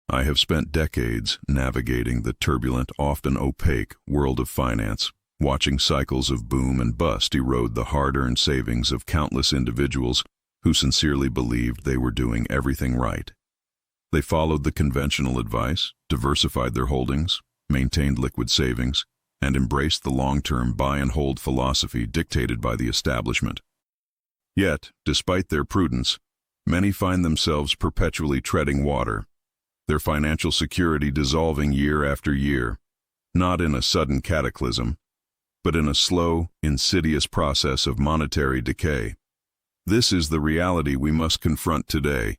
I have spent decades navigating the turbulent, often opaque world of finance, watching cycles of boom and bust erode the hard-earned savings of countless individuals who sincerely believed they were doing everything right. They followed the conventional advice, diversified their holdings, maintained liquid savings, and embraced the long-term buy-and-hold philosophy dictated by the establishment. Yet, despite their prudence, many find themselves perpetually treading water, their financial security dissolving year after year, not in a sudden cataclysm, but in a slow, insidious process of monetary decay. This is the reality we must confront today,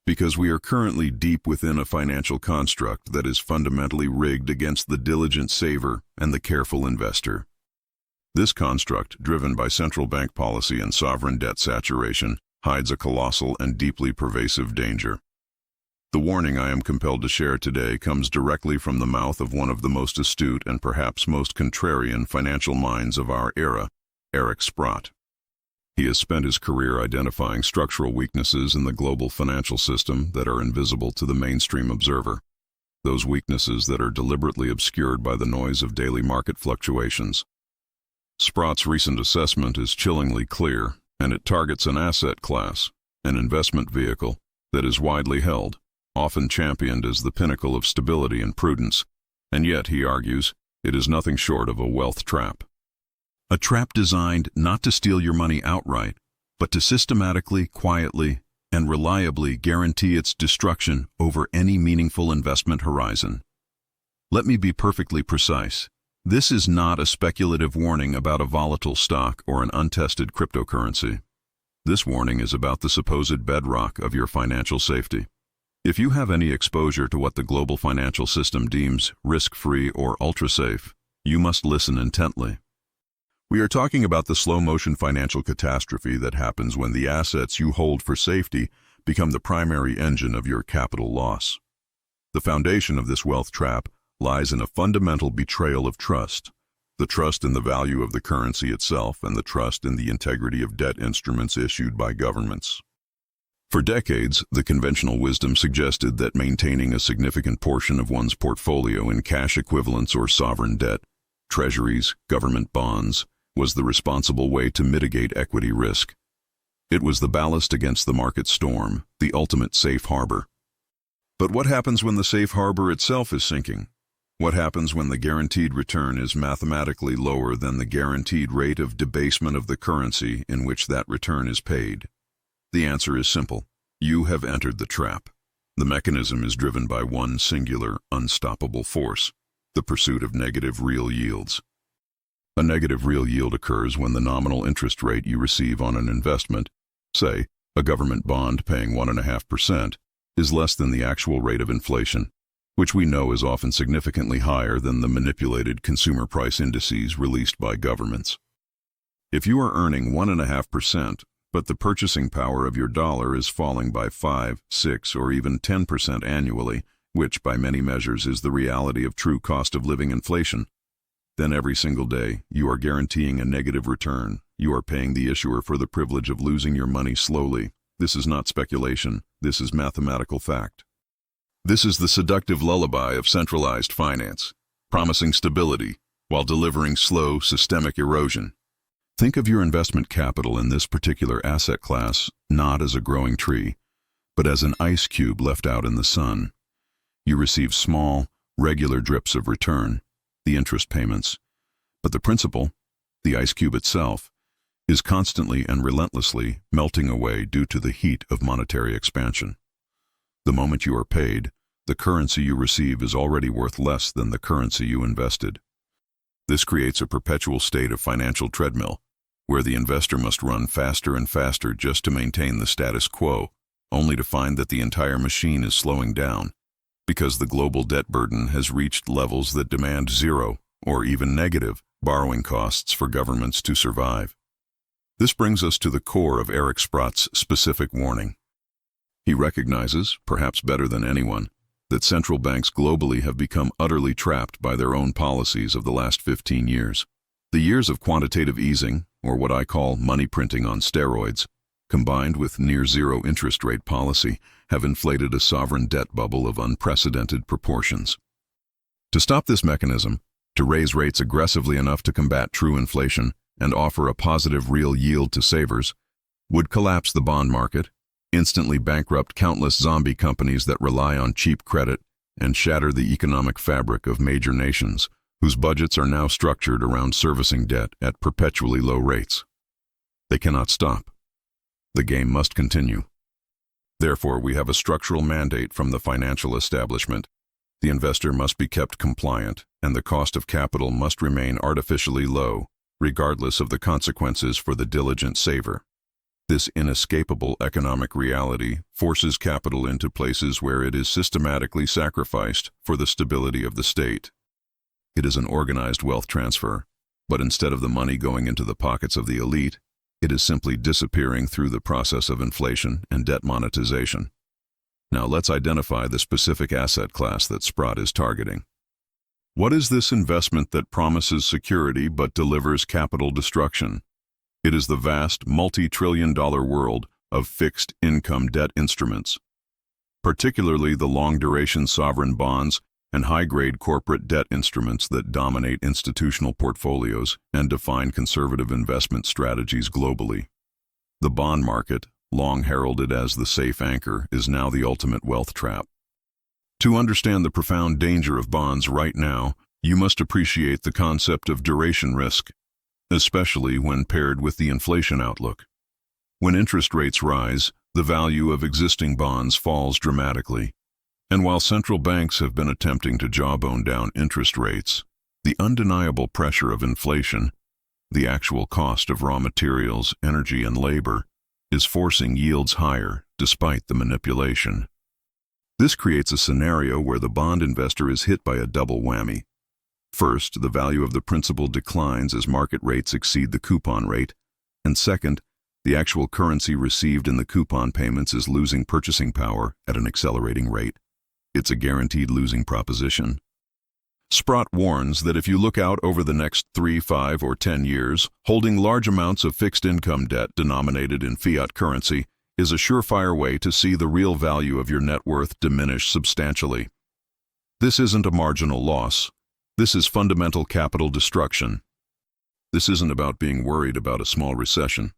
because we are currently deep within a financial construct that is fundamentally rigged against the diligent saver and the careful investor. This construct, driven by central bank policy and sovereign debt saturation, hides a colossal and deeply pervasive danger. The warning I am compelled to share today comes directly from the mouth of one of the most astute and perhaps most contrarian financial minds of our era, Sprott. He has spent his career identifying structural weaknesses in the global financial system that are invisible to the mainstream observer, those weaknesses that are deliberately obscured by the noise of daily market fluctuations. Sprott's recent assessment is chillingly clear, and it targets an asset class, an investment vehicle, that is widely held, often championed as the pinnacle of stability and prudence, and yet, he argues, it is nothing short of a wealth trap. A trap designed not to steal your money outright, but to systematically, quietly, and reliably guarantee its destruction over any meaningful investment horizon. Let me be perfectly precise. This is not a speculative warning about a volatile stock or an untested cryptocurrency. This warning is about the supposed bedrock of your financial safety. If you have any exposure to what the global financial system deems risk-free or ultra-safe, you must listen intently. We are talking about the slow-motion financial catastrophe that happens when the assets you hold for safety become the primary engine of your capital loss. The foundation of this wealth trap lies in a fundamental betrayal of trust, the trust in the value of the currency itself and the trust in the integrity of debt instruments issued by governments. For decades, the conventional wisdom suggested that maintaining a significant portion of one's portfolio in cash equivalents or sovereign debt, treasuries, government bonds, was the responsible way to mitigate equity risk. It was the ballast against the market storm, the ultimate safe harbor. But what happens when the safe harbor itself is sinking? What happens when the guaranteed return is mathematically lower than the guaranteed rate of debasement of the currency in which that return is paid? The answer is simple. You have entered the trap. The mechanism is driven by one singular, unstoppable force, the pursuit of negative real yields. A negative real yield occurs when the nominal interest rate you receive on an investment, say, a government bond paying 1.5%, is less than the actual rate of inflation, which we know is often significantly higher than the manipulated consumer price indices released by governments. If you are earning 1.5%, but the purchasing power of your dollar is falling by 5, 6, or even 10% annually, which by many measures is the reality of true cost of living inflation, then every single day you are guaranteeing a negative return. You are paying the issuer for the privilege of losing your money slowly. This is not speculation. This is mathematical fact. This is the seductive lullaby of centralized finance, promising stability while delivering slow, systemic erosion. Think of your investment capital in this particular asset class not as a growing tree, but as an ice cube left out in the sun. You receive small, regular drips of return, the interest payments, but the principal, the ice cube itself, is constantly and relentlessly melting away due to the heat of monetary expansion. The moment you are paid, the currency you receive is already worth less than the currency you invested. This creates a perpetual state of financial treadmill, where the investor must run faster and faster just to maintain the status quo, only to find that the entire machine is slowing down, because the global debt burden has reached levels that demand zero, or even negative, borrowing costs for governments to survive. This brings us to the core of Sprott's specific warning. He recognizes, perhaps better than anyone, that central banks globally have become utterly trapped by their own policies of the last 15 years. The years of quantitative easing, or what I call money printing on steroids, combined with near-zero interest rate policy, have inflated a sovereign debt bubble of unprecedented proportions. To stop this mechanism, to raise rates aggressively enough to combat true inflation and offer a positive real yield to savers, would collapse the bond market, instantly bankrupt countless zombie companies that rely on cheap credit, and shatter the economic fabric of major nations, whose budgets are now structured around servicing debt at perpetually low rates. They cannot stop. The game must continue. Therefore, we have a structural mandate from the financial establishment. The investor must be kept compliant, and the cost of capital must remain artificially low, regardless of the consequences for the diligent saver. This inescapable economic reality forces capital into places where it is systematically sacrificed for the stability of the state. It is an organized wealth transfer, but instead of the money going into the pockets of the elite, it is simply disappearing through the process of inflation and debt monetization. Now let's identify the specific asset class that Sprott is targeting. What is this investment that promises security but delivers capital destruction? It is the vast, multi-trillion-dollar world of fixed-income debt instruments, particularly the long-duration sovereign bonds and high-grade corporate debt instruments that dominate institutional portfolios and define conservative investment strategies globally. The bond market, long heralded as the safe anchor, is now the ultimate wealth trap. To understand the profound danger of bonds right now, you must appreciate the concept of duration risk, especially when paired with the inflation outlook. When interest rates rise, the value of existing bonds falls dramatically. And while central banks have been attempting to jawbone down interest rates, the undeniable pressure of inflation, the actual cost of raw materials, energy, and labor, is forcing yields higher despite the manipulation. This creates a scenario where the bond investor is hit by a double whammy. First, the value of the principal declines as market rates exceed the coupon rate, and second, the actual currency received in the coupon payments is losing purchasing power at an accelerating rate. It's a guaranteed losing proposition. Sprott warns that if you look out over the next 3, 5, or 10 years, holding large amounts of fixed-income debt denominated in fiat currency is a surefire way to see the real value of your net worth diminish substantially. This isn't a marginal loss. This is fundamental capital destruction. This isn't about being worried about a small recession.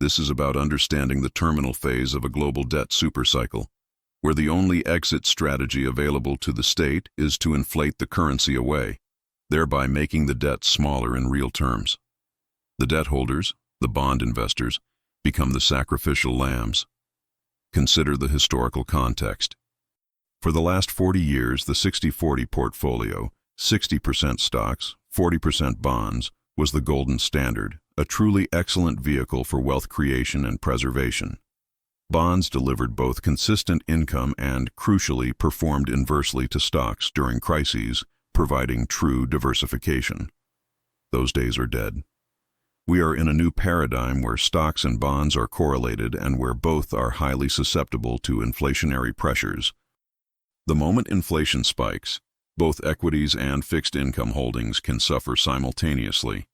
This is about understanding the terminal phase of a global debt supercycle, where the only exit strategy available to the state is to inflate the currency away, thereby making the debt smaller in real terms. The debt holders, the bond investors, become the sacrificial lambs. Consider the historical context. For the last 40 years, the 60-40 portfolio, 60% stocks, 40% bonds, was the golden standard, a truly excellent vehicle for wealth creation and preservation. Bonds delivered both consistent income and, crucially, performed inversely to stocks during crises, providing true diversification. Those days are dead. We are in a new paradigm where stocks and bonds are correlated and where both are highly susceptible to inflationary pressures. The moment inflation spikes, both equities and fixed income holdings can suffer simultaneously,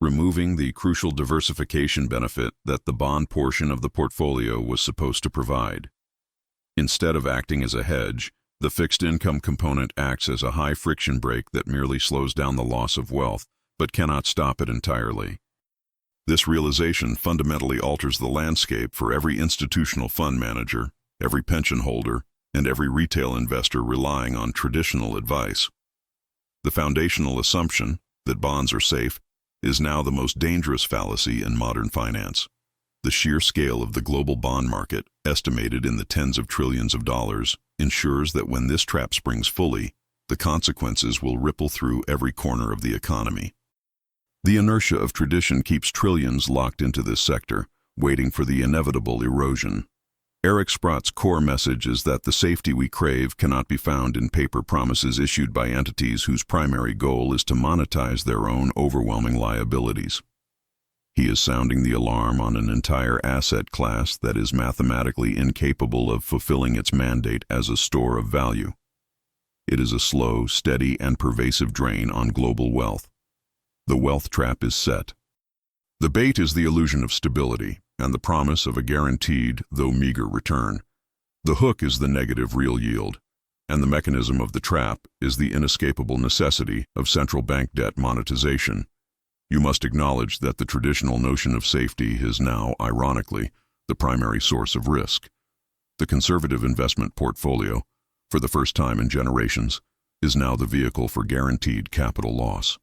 removing the crucial diversification benefit that the bond portion of the portfolio was supposed to provide. Instead of acting as a hedge, the fixed income component acts as a high-friction brake that merely slows down the loss of wealth, but cannot stop it entirely. This realization fundamentally alters the landscape for every institutional fund manager, every pension holder, and every retail investor relying on traditional advice. The foundational assumption, that bonds are safe, is now the most dangerous fallacy in modern finance. The sheer scale of the global bond market, estimated in the tens of trillions of dollars, ensures that when this trap springs fully, the consequences will ripple through every corner of the economy. The inertia of tradition keeps trillions locked into this sector, waiting for the inevitable erosion. Eric Sprott's core message is that the safety we crave cannot be found in paper promises issued by entities whose primary goal is to monetize their own overwhelming liabilities. He is sounding the alarm on an entire asset class that is mathematically incapable of fulfilling its mandate as a store of value. It is a slow, steady, and pervasive drain on global wealth. The wealth trap is set. The bait is the illusion of stability, and the promise of a guaranteed, though meager, return. The hook is the negative real yield, and the mechanism of the trap is the inescapable necessity of central bank debt monetization. You must acknowledge that the traditional notion of safety is now, ironically, the primary source of risk. The conservative investment portfolio, for the first time in generations, is now the vehicle for guaranteed capital loss.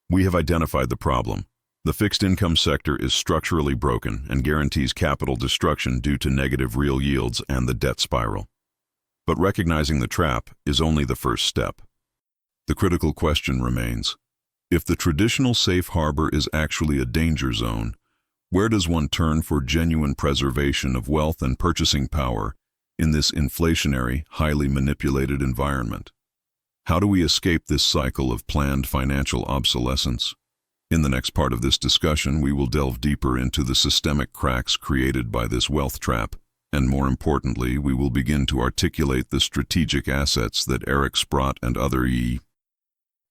We have identified the problem. The fixed income sector is structurally broken and guarantees capital destruction due to negative real yields and the debt spiral. But recognizing the trap is only the first step. The critical question remains: if the traditional safe harbor is actually a danger zone, where does one turn for genuine preservation of wealth and purchasing power in this inflationary, highly manipulated environment? How do we escape this cycle of planned financial obsolescence? In the next part of this discussion, we will delve deeper into the systemic cracks created by this wealth trap, and more importantly, we will begin to articulate the strategic assets that Eric Sprott and other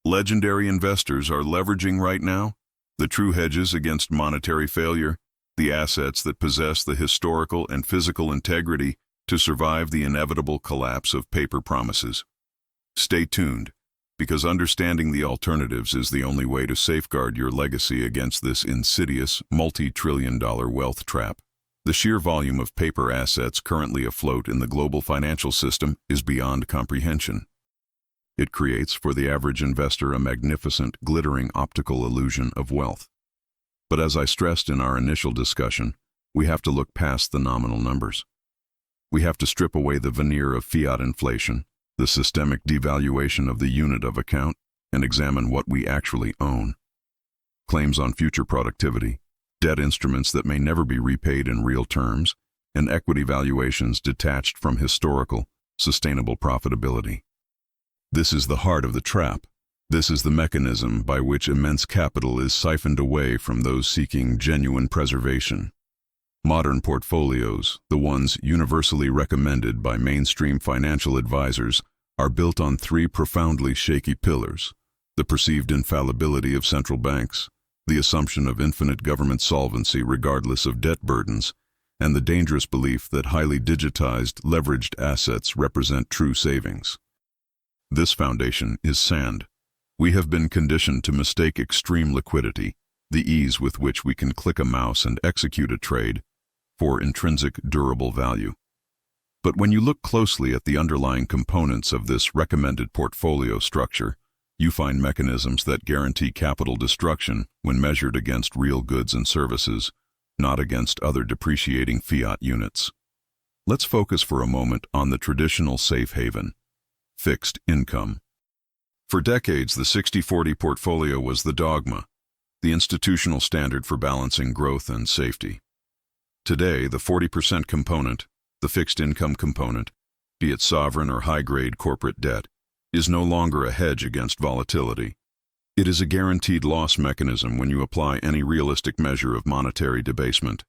legendary investors are leveraging right now, the true hedges against monetary failure, the assets that possess the historical and physical integrity to survive the inevitable collapse of paper promises. Stay tuned, because understanding the alternatives is the only way to safeguard your legacy against this insidious, multi-trillion-dollar wealth trap. The sheer volume of paper assets currently afloat in the global financial system is beyond comprehension. It creates, for the average investor, a magnificent, glittering optical illusion of wealth. But as I stressed in our initial discussion, we have to look past the nominal numbers. We have to strip away the veneer of fiat inflation, the systemic devaluation of the unit of account, and examine what we actually own. Claims on future productivity, debt instruments that may never be repaid in real terms, and equity valuations detached from historical, sustainable profitability. This is the heart of the trap. This is the mechanism by which immense capital is siphoned away from those seeking genuine preservation. Modern portfolios, the ones universally recommended by mainstream financial advisors, are built on three profoundly shaky pillars: the perceived infallibility of central banks, the assumption of infinite government solvency regardless of debt burdens, and the dangerous belief that highly digitized, leveraged assets represent true savings. This foundation is sand. We have been conditioned to mistake extreme liquidity, the ease with which we can click a mouse and execute a trade, for intrinsic, durable value. But when you look closely at the underlying components of this recommended portfolio structure, you find mechanisms that guarantee capital destruction when measured against real goods and services, not against other depreciating fiat units. Let's focus for a moment on the traditional safe haven: fixed income. For decades, the 60-40 portfolio was the dogma, the institutional standard for balancing growth and safety. Today, the 40% component, the fixed income component, be it sovereign or high-grade corporate debt, is no longer a hedge against volatility. It is a guaranteed loss mechanism when you apply any realistic measure of monetary debasement.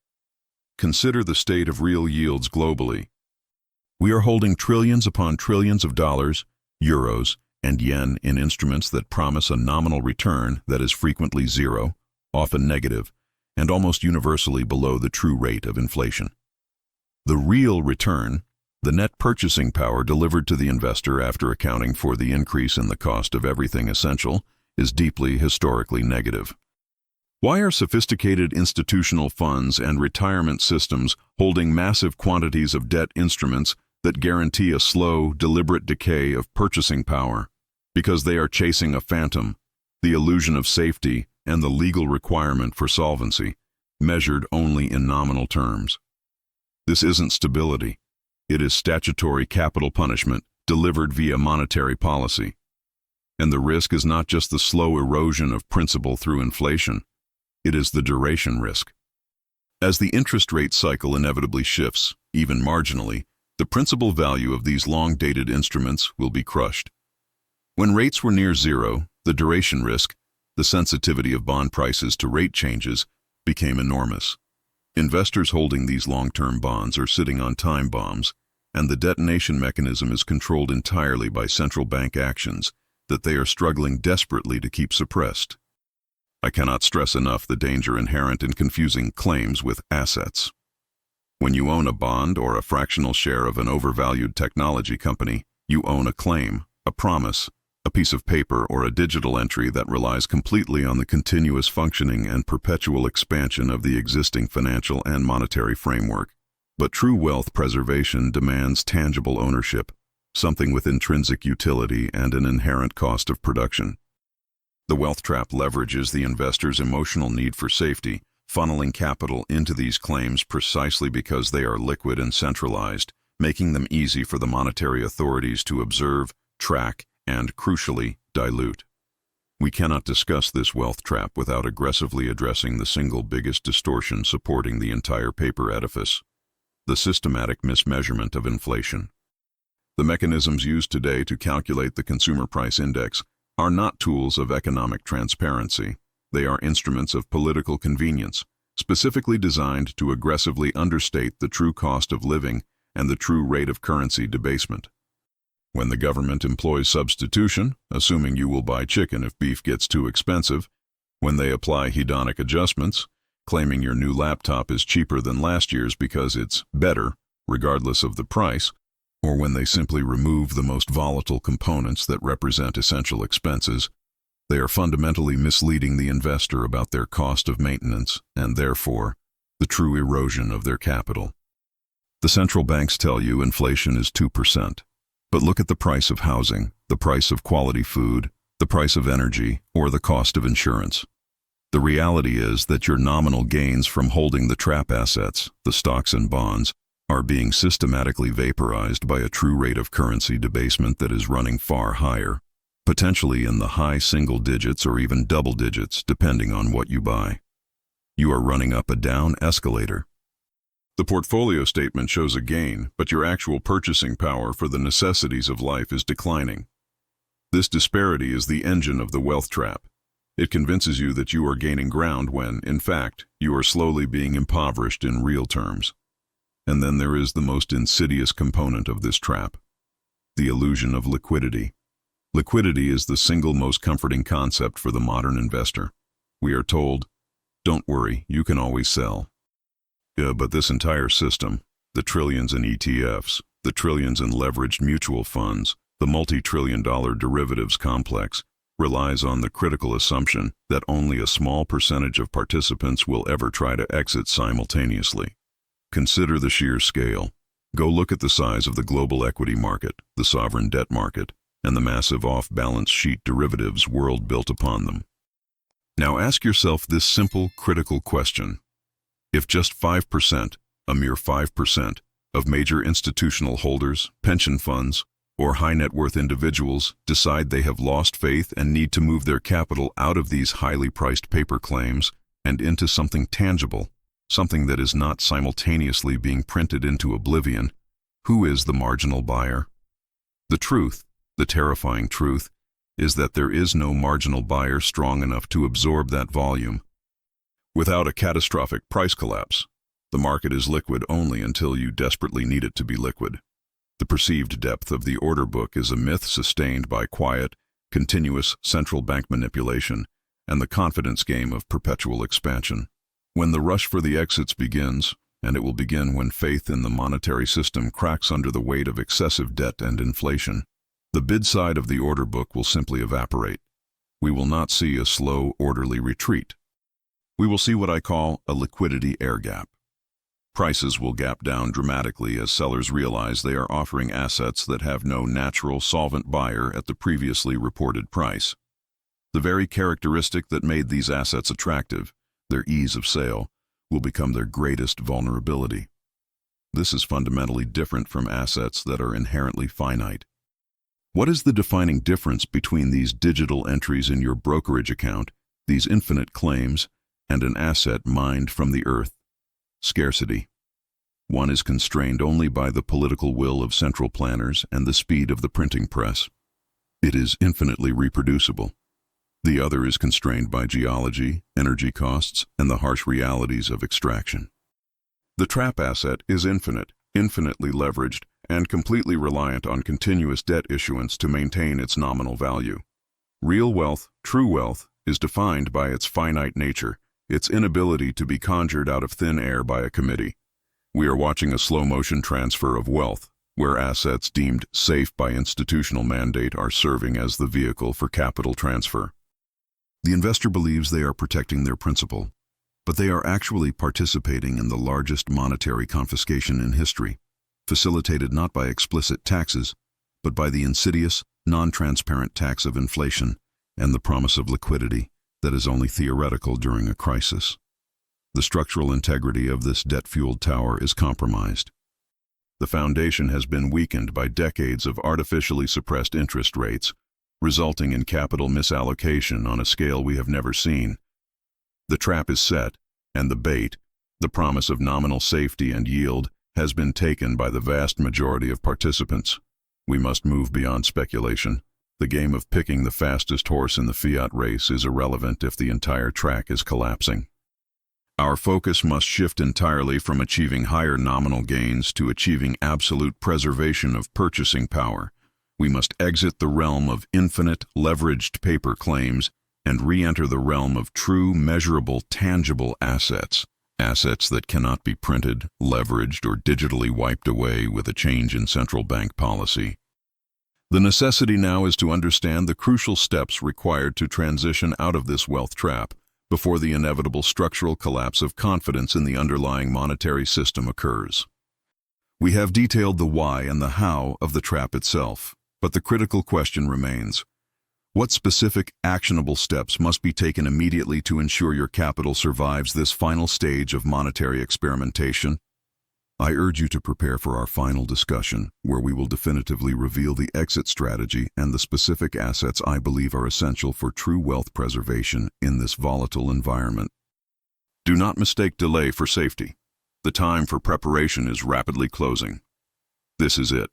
Consider the state of real yields globally. We are holding trillions upon trillions of dollars, euros, and yen in instruments that promise a nominal return that is frequently zero, often negative, and almost universally below the true rate of inflation. The real return, the net purchasing power delivered to the investor after accounting for the increase in the cost of everything essential, is deeply historically negative. Why are sophisticated institutional funds and retirement systems holding massive quantities of debt instruments that guarantee a slow, deliberate decay of purchasing power? Because they are chasing a phantom, the illusion of safety, and the legal requirement for solvency, measured only in nominal terms. This isn't stability. It is statutory capital punishment delivered via monetary policy. And the risk is not just the slow erosion of principal through inflation. It is the duration risk. As the interest rate cycle inevitably shifts, even marginally, the principal value of these long-dated instruments will be crushed. When rates were near zero, the duration risk, the sensitivity of bond prices to rate changes, became enormous. Investors holding these long-term bonds are sitting on time bombs, and the detonation mechanism is controlled entirely by central bank actions that they are struggling desperately to keep suppressed. I cannot stress enough the danger inherent in confusing claims with assets. When you own a bond or a fractional share of an overvalued technology company, you own a claim, a promise, a piece of paper, or a digital entry that relies completely on the continuous functioning and perpetual expansion of the existing financial and monetary framework. But true wealth preservation demands tangible ownership, something with intrinsic utility and an inherent cost of production. The wealth trap leverages the investor's emotional need for safety, funneling capital into these claims precisely because they are liquid and centralized, making them easy for the monetary authorities to observe, track, and, crucially, dilute. We cannot discuss this wealth trap without aggressively addressing the single biggest distortion supporting the entire paper edifice: the systematic mismeasurement of inflation. The mechanisms used today to calculate the consumer price index are not tools of economic transparency. They are instruments of political convenience, specifically designed to aggressively understate the true cost of living and the true rate of currency debasement. When the government employs substitution, assuming you will buy chicken if beef gets too expensive, when they apply hedonic adjustments, claiming your new laptop is cheaper than last year's because it's better, regardless of the price, or when they simply remove the most volatile components that represent essential expenses, they are fundamentally misleading the investor about their cost of maintenance and, therefore, the true erosion of their capital. The central banks tell you inflation is 2%, but look at the price of housing, the price of quality food, the price of energy, or the cost of insurance. The reality is that your nominal gains from holding the trap assets, the stocks and bonds, are being systematically vaporized by a true rate of currency debasement that is running far higher, potentially in the high single digits or even double digits, depending on what you buy. You are running up a down escalator. The portfolio statement shows a gain, but your actual purchasing power for the necessities of life is declining. This disparity is the engine of the wealth trap. It convinces you that you are gaining ground when, in fact, you are slowly being impoverished in real terms. And then there is the most insidious component of this trap: the illusion of liquidity. Liquidity is the single most comforting concept for the modern investor. We are told, "Don't worry, you can always sell." Yeah, but this entire system, the trillions in ETFs, the trillions in leveraged mutual funds, the multi-trillion-dollar derivatives complex, relies on the critical assumption that only a small percentage of participants will ever try to exit simultaneously. Consider the sheer scale. Go look at the size of the global equity market, the sovereign debt market, and the massive off-balance sheet derivatives world built upon them. Now ask yourself this simple, critical question. If just 5%, a mere 5%, of major institutional holders, pension funds, or high-net-worth individuals decide they have lost faith and need to move their capital out of these highly priced paper claims and into something tangible, something that is not simultaneously being printed into oblivion, who is the marginal buyer? The truth, the terrifying truth, is that there is no marginal buyer strong enough to absorb that volume. Without a catastrophic price collapse, the market is liquid only until you desperately need it to be liquid. The perceived depth of the order book is a myth sustained by quiet, continuous central bank manipulation and the confidence game of perpetual expansion. When the rush for the exits begins, and it will begin when faith in the monetary system cracks under the weight of excessive debt and inflation, the bid side of the order book will simply evaporate. We will not see a slow, orderly retreat. We will see what I call a liquidity air gap. Prices will gap down dramatically as sellers realize they are offering assets that have no natural solvent buyer at the previously reported price. The very characteristic that made these assets attractive, their ease of sale, will become their greatest vulnerability. This is fundamentally different from assets that are inherently finite. What is the defining difference between these digital entries in your brokerage account, these infinite claims, and an asset mined from the earth? Scarcity. One is constrained only by the political will of central planners and the speed of the printing press. It is infinitely reproducible. The other is constrained by geology, energy costs, and the harsh realities of extraction. The trap asset is infinite, infinitely leveraged, and completely reliant on continuous debt issuance to maintain its nominal value. Real wealth, true wealth, is defined by its finite nature, its inability to be conjured out of thin air by a committee. We are watching a slow-motion transfer of wealth, where assets deemed safe by institutional mandate are serving as the vehicle for capital transfer. The investor believes they are protecting their principal, but they are actually participating in the largest monetary confiscation in history, facilitated not by explicit taxes, but by the insidious, non-transparent tax of inflation and the promise of liquidity that is only theoretical during a crisis. The structural integrity of this debt-fueled tower is compromised. The foundation has been weakened by decades of artificially suppressed interest rates, resulting in capital misallocation on a scale we have never seen. The trap is set, and the bait, the promise of nominal safety and yield, has been taken by the vast majority of participants. We must move beyond speculation. The game of picking the fastest horse in the fiat race is irrelevant if the entire track is collapsing. Our focus must shift entirely from achieving higher nominal gains to achieving absolute preservation of purchasing power. We must exit the realm of infinite, leveraged paper claims and re-enter the realm of true, measurable, tangible assets. Assets that cannot be printed, leveraged, or digitally wiped away with a change in central bank policy. The necessity now is to understand the crucial steps required to transition out of this wealth trap before the inevitable structural collapse of confidence in the underlying monetary system occurs. We have detailed the why and the how of the trap itself, but the critical question remains: what specific, actionable steps must be taken immediately to ensure your capital survives this final stage of monetary experimentation? I urge you to prepare for our final discussion, where we will definitively reveal the exit strategy and the specific assets I believe are essential for true wealth preservation in this volatile environment. Do not mistake delay for safety. The time for preparation is rapidly closing. This is it.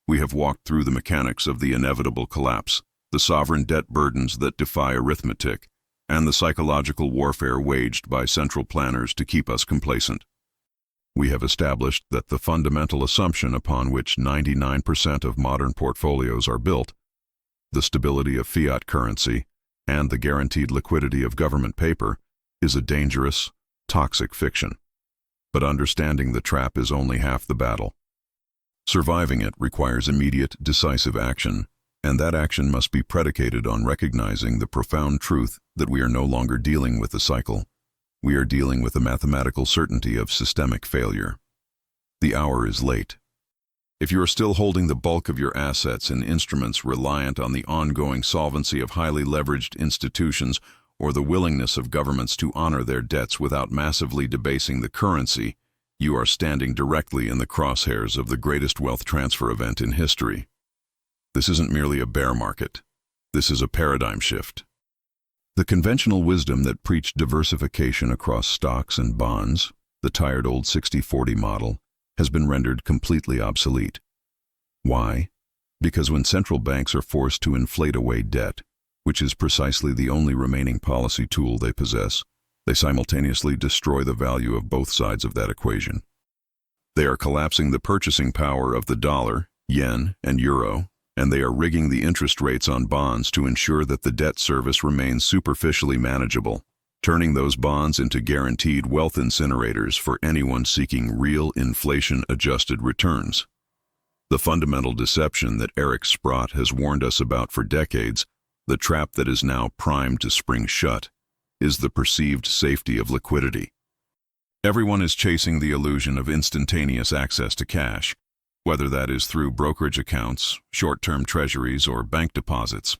We have walked through the mechanics of the inevitable collapse, the sovereign debt burdens that defy arithmetic, and the psychological warfare waged by central planners to keep us complacent. We have established that the fundamental assumption upon which 99% of modern portfolios are built, the stability of fiat currency and the guaranteed liquidity of government paper, is a dangerous, toxic fiction. But understanding the trap is only half the battle. Surviving it requires immediate, decisive action, and that action must be predicated on recognizing the profound truth that we are no longer dealing with a cycle. We are dealing with the mathematical certainty of systemic failure. The hour is late. If you are still holding the bulk of your assets in instruments reliant on the ongoing solvency of highly leveraged institutions or the willingness of governments to honor their debts without massively debasing the currency, you are standing directly in the crosshairs of the greatest wealth transfer event in history. This isn't merely a bear market. This is a paradigm shift. The conventional wisdom that preached diversification across stocks and bonds, the tired old 60-40 model, has been rendered completely obsolete. Why? Because when central banks are forced to inflate away debt, which is precisely the only remaining policy tool they possess, they simultaneously destroy the value of both sides of that equation. They are collapsing the purchasing power of the dollar, yen, and euro, and they are rigging the interest rates on bonds to ensure that the debt service remains superficially manageable, turning those bonds into guaranteed wealth incinerators for anyone seeking real inflation-adjusted returns. The fundamental deception that Eric Sprott has warned us about for decades, the trap that is now primed to spring shut, is the perceived safety of liquidity. Everyone is chasing the illusion of instantaneous access to cash, whether that is through brokerage accounts, short-term treasuries, or bank deposits.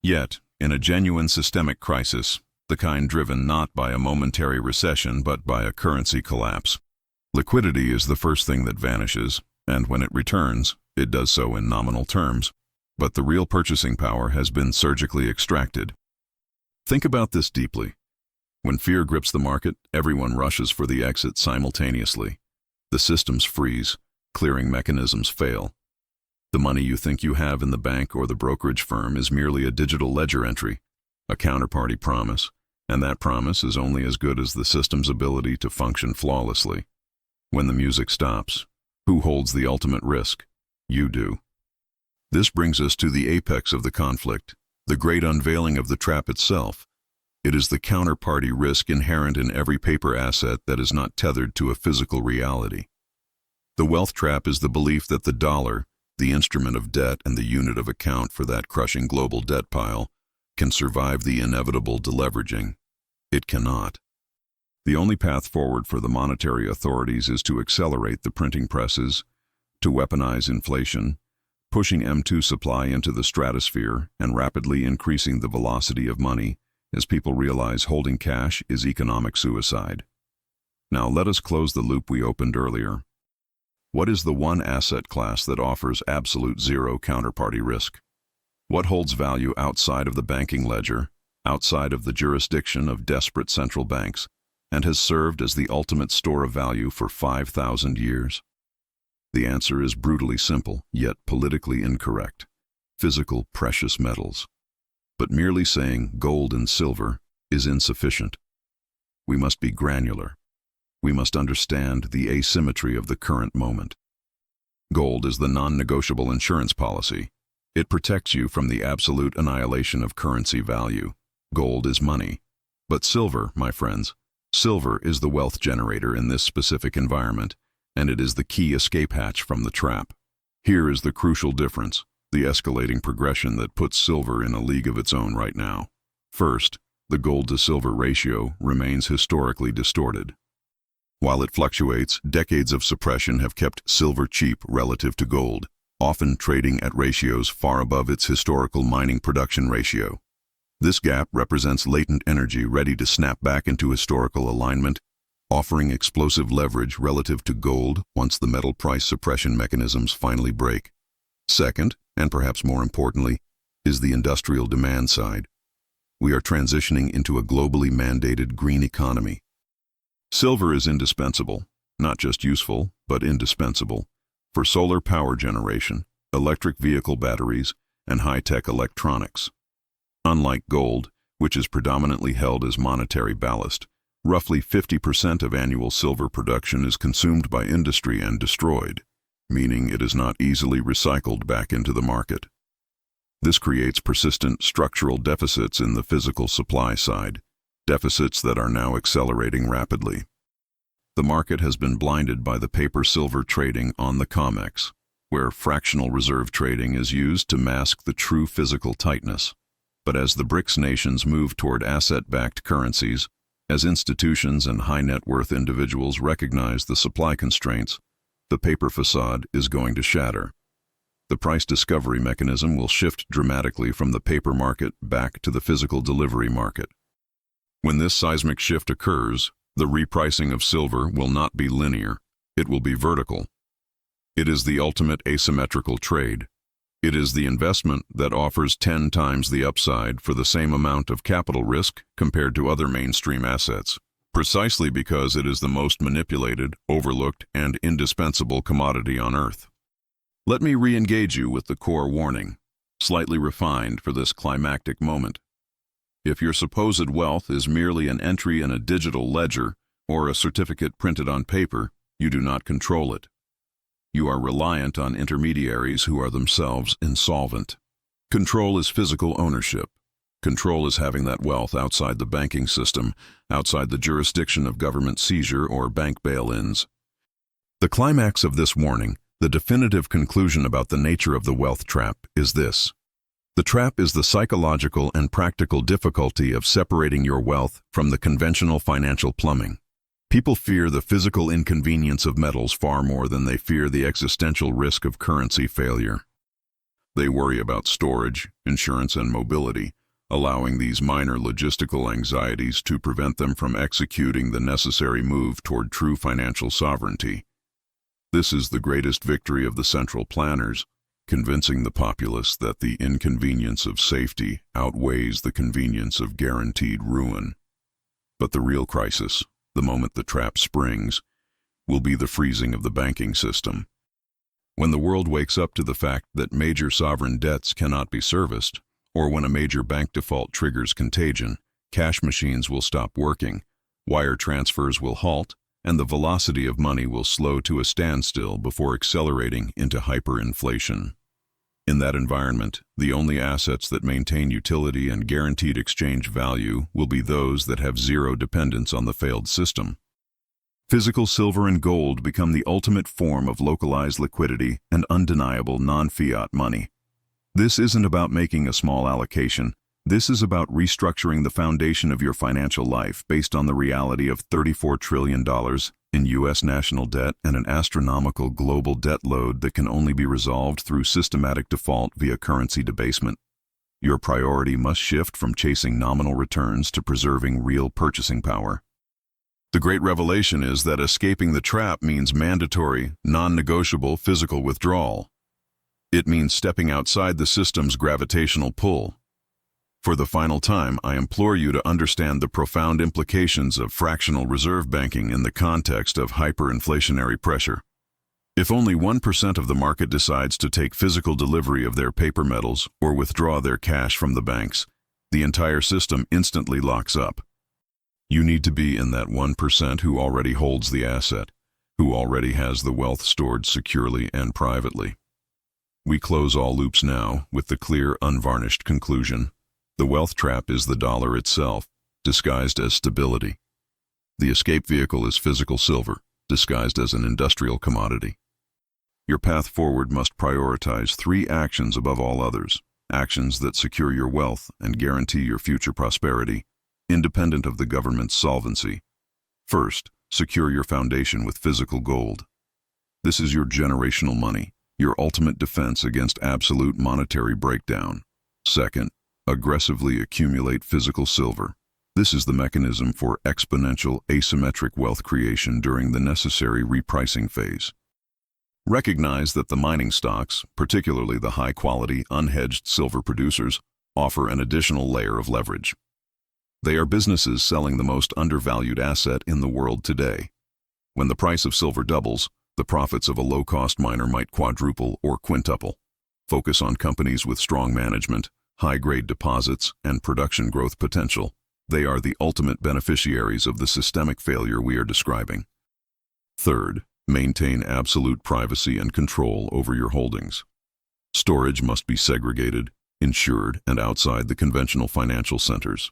Yet, in a genuine systemic crisis, the kind driven not by a momentary recession but by a currency collapse, liquidity is the first thing that vanishes, and when it returns, it does so in nominal terms. But the real purchasing power has been surgically extracted. Think about this deeply. When fear grips the market, everyone rushes for the exit simultaneously. The systems freeze. Clearing mechanisms fail. The money you think you have in the bank or the brokerage firm is merely a digital ledger entry, a counterparty promise, and that promise is only as good as the system's ability to function flawlessly. When the music stops, who holds the ultimate risk? You do. This brings us to the apex of the conflict, The great unveiling of the trap itself. It is the counterparty risk inherent in every paper asset that is not tethered to a physical reality. The wealth trap is the belief that the dollar, the instrument of debt and the unit of account for that crushing global debt pile, can survive the inevitable deleveraging. It cannot. The only path forward for the monetary authorities is to accelerate the printing presses, to weaponize inflation, pushing M2 supply into the stratosphere and rapidly increasing the velocity of money as people realize holding cash is economic suicide. Now let us close the loop we opened earlier. What is the one asset class that offers absolute zero counterparty risk? What holds value outside of the banking ledger, outside of the jurisdiction of desperate central banks, and has served as the ultimate store of value for 5,000 years? The answer is brutally simple, yet politically incorrect. Physical precious metals. But merely saying gold and silver is insufficient. We must be granular. We must understand the asymmetry of the current moment. Gold is the non-negotiable insurance policy. It protects you from the absolute annihilation of currency value. Gold is money. But silver, my friends, silver is the wealth generator in this specific environment, and it is the key escape hatch from the trap. Here is the crucial difference, the escalating progression that puts silver in a league of its own right now. First, the gold-to-silver ratio remains historically distorted. While it fluctuates, decades of suppression have kept silver cheap relative to gold, often trading at ratios far above its historical mining production ratio. This gap represents latent energy ready to snap back into historical alignment, offering explosive leverage relative to gold once the metal price suppression mechanisms finally break. Second, and perhaps more importantly, is the industrial demand side. We are transitioning into a globally mandated green economy. Silver is indispensable, not just useful, but indispensable, for solar power generation, electric vehicle batteries, and high-tech electronics. Unlike gold, which is predominantly held as monetary ballast, roughly 50% of annual silver production is consumed by industry and destroyed, meaning it is not easily recycled back into the market. This creates persistent structural deficits in the physical supply side, deficits that are now accelerating rapidly. The market has been blinded by the paper silver trading on the COMEX, where fractional reserve trading is used to mask the true physical tightness. But as the BRICS nations move toward asset-backed currencies, as institutions and high-net-worth individuals recognize the supply constraints, the paper facade is going to shatter. The price discovery mechanism will shift dramatically from the paper market back to the physical delivery market. When this seismic shift occurs, the repricing of silver will not be linear, it will be vertical. It is the ultimate asymmetrical trade. It is the investment that offers 10 times the upside for the same amount of capital risk compared to other mainstream assets, precisely because it is the most manipulated, overlooked, and indispensable commodity on Earth. Let me re-engage you with the core warning, slightly refined for this climactic moment. If your supposed wealth is merely an entry in a digital ledger or a certificate printed on paper, you do not control it. You are reliant on intermediaries who are themselves insolvent. Control is physical ownership. Control is having that wealth outside the banking system, outside the jurisdiction of government seizure or bank bail-ins. The climax of this warning, the definitive conclusion about the nature of the wealth trap, is this. The trap is the psychological and practical difficulty of separating your wealth from the conventional financial plumbing. People fear the physical inconvenience of metals far more than they fear the existential risk of currency failure. They worry about storage, insurance, and mobility, allowing these minor logistical anxieties to prevent them from executing the necessary move toward true financial sovereignty. This is the greatest victory of the central planners, convincing the populace that the inconvenience of safety outweighs the convenience of guaranteed ruin. But the real crisis, the moment the trap springs, will be the freezing of the banking system. When the world wakes up to the fact that major sovereign debts cannot be serviced, or when a major bank default triggers contagion, cash machines will stop working, wire transfers will halt, and the velocity of money will slow to a standstill before accelerating into hyperinflation. In that environment, the only assets that maintain utility and guaranteed exchange value will be those that have zero dependence on the failed system. Physical silver and gold become the ultimate form of localized liquidity and undeniable non-fiat money. This isn't about making a small allocation. This is about restructuring the foundation of your financial life based on the reality of $34 trillion in U.S. national debt and an astronomical global debt load that can only be resolved through systematic default via currency debasement. Your priority must shift from chasing nominal returns to preserving real purchasing power. The great revelation is that escaping the trap means mandatory, non-negotiable physical withdrawal. It means stepping outside the system's gravitational pull. For the final time, I implore you to understand the profound implications of fractional reserve banking in the context of hyperinflationary pressure. If only 1% of the market decides to take physical delivery of their paper metals or withdraw their cash from the banks, the entire system instantly locks up. You need to be in that 1% who already holds the asset, who already has the wealth stored securely and privately. We close all loops now with the clear, unvarnished conclusion. The wealth trap is the dollar itself, disguised as stability. The escape vehicle is physical silver, disguised as an industrial commodity. Your path forward must prioritize 3 actions above all others, actions that secure your wealth and guarantee your future prosperity, independent of the government's solvency. First, secure your foundation with physical gold. This is your generational money, your ultimate defense against absolute monetary breakdown. Second, aggressively accumulate physical silver. This is the mechanism for exponential asymmetric wealth creation during the necessary repricing phase. Recognize that the mining stocks, particularly the high-quality, unhedged silver producers, offer an additional layer of leverage. They are businesses selling the most undervalued asset in the world today. When the price of silver doubles, the profits of a low-cost miner might quadruple or quintuple. Focus on companies with strong management, high-grade deposits, and production growth potential. They are the ultimate beneficiaries of the systemic failure we are describing. Third, maintain absolute privacy and control over your holdings. Storage must be segregated, insured, and outside the conventional financial centers.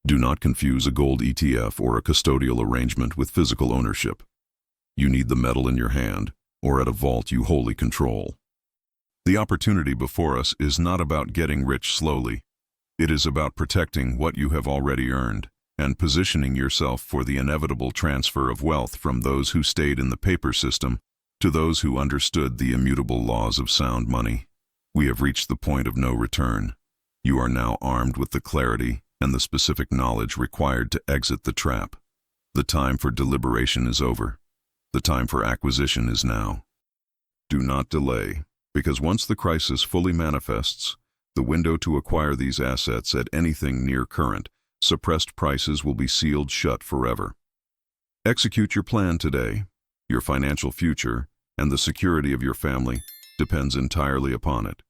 Do not confuse a gold ETF or a custodial arrangement with physical ownership. You need the metal in your hand, or at a vault you wholly control. The opportunity before us is not about getting rich slowly. It is about protecting what you have already earned and positioning yourself for the inevitable transfer of wealth from those who stayed in the paper system to those who understood the immutable laws of sound money. We have reached the point of no return. You are now armed with the clarity and the specific knowledge required to exit the trap. The time for deliberation is over. The time for acquisition is now. Do not delay, because once the crisis fully manifests, the window to acquire these assets at anything near current, suppressed prices will be sealed shut forever. Execute your plan today. Your financial future and the security of your family depends entirely upon it.